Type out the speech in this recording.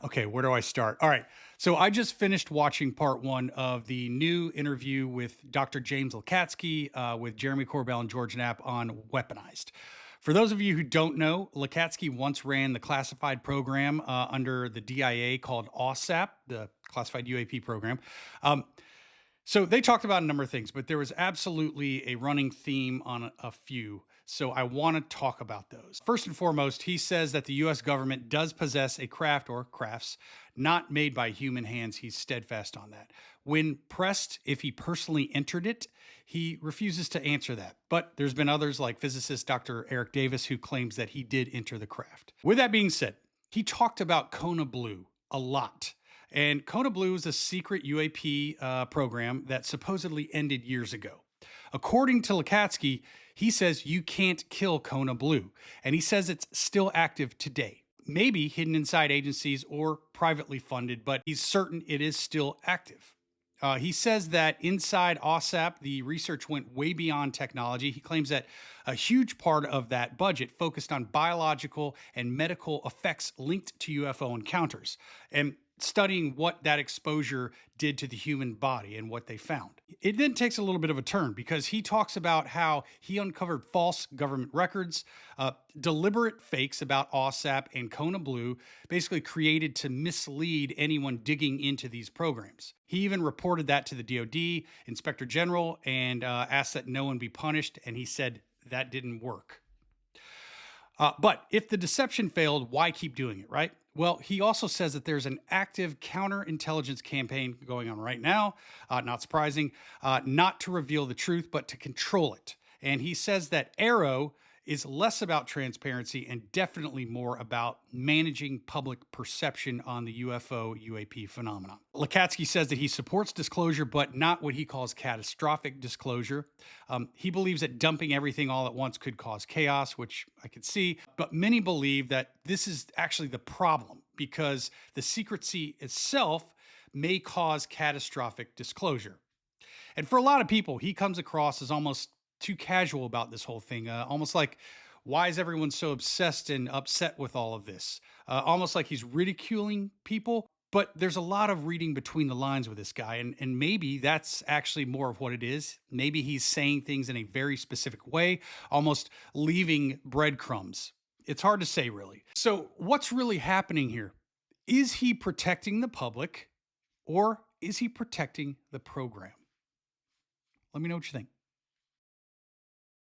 Okay, where do I start? All right. So I just finished watching part one of the new interview with Dr. James Lacatski with Jeremy Corbell and George Knapp on Weaponized. For those of you who don't know, Lacatski once ran the classified program under the DIA called OSAP, the Classified UAP program. So they talked about a number of things, but there was absolutely a running theme on a few. So I want to talk about those. First and foremost, he says that the US government does possess a craft or crafts not made by human hands. He's steadfast on that. When pressed if he personally entered it, he refuses to answer that. But there's been others like physicist Dr. Eric Davis who claims that he did enter the craft. With that being said, he talked about Kona Blue a lot. And Kona Blue is a secret UAP program that supposedly ended years ago. According to Lacatski, he says you can't kill Kona Blue, and he says it's still active today. Maybe hidden inside agencies or privately funded, but he's certain it is still active. He says that inside OSAP, the research went way beyond technology. He claims that a huge part of that budget focused on biological and medical effects linked to UFO encounters and studying what that exposure did to the human body and what they found. It then takes a little bit of a turn because he talks about how he uncovered false government records, deliberate fakes about OSAP and Kona Blue, basically created to mislead anyone digging into these programs. He even reported that to the DoD, Inspector General, and asked that no one be punished, and he said that didn't work. But if the deception failed, why keep doing it, right? Well, he also says that there's an active counterintelligence campaign going on right now, not surprising, not to reveal the truth, but to control it. And he says that AARO is less about transparency and definitely more about managing public perception on the UFO UAP phenomenon. Lacatski says that he supports disclosure, but not what he calls catastrophic disclosure. He believes that dumping everything all at once could cause chaos, which I could see, but many believe that this is actually the problem because the secrecy itself may cause catastrophic disclosure. And for a lot of people, he comes across as almost too casual about this whole thing. Almost like, why is everyone so obsessed and upset with all of this? Almost like he's ridiculing people. But there's a lot of reading between the lines with this guy. And maybe that's actually more of what it is. Maybe he's saying things in a very specific way, almost leaving breadcrumbs. It's hard to say, really. So what's really happening here? Is he protecting the public or is he protecting the program? Let me know what you think.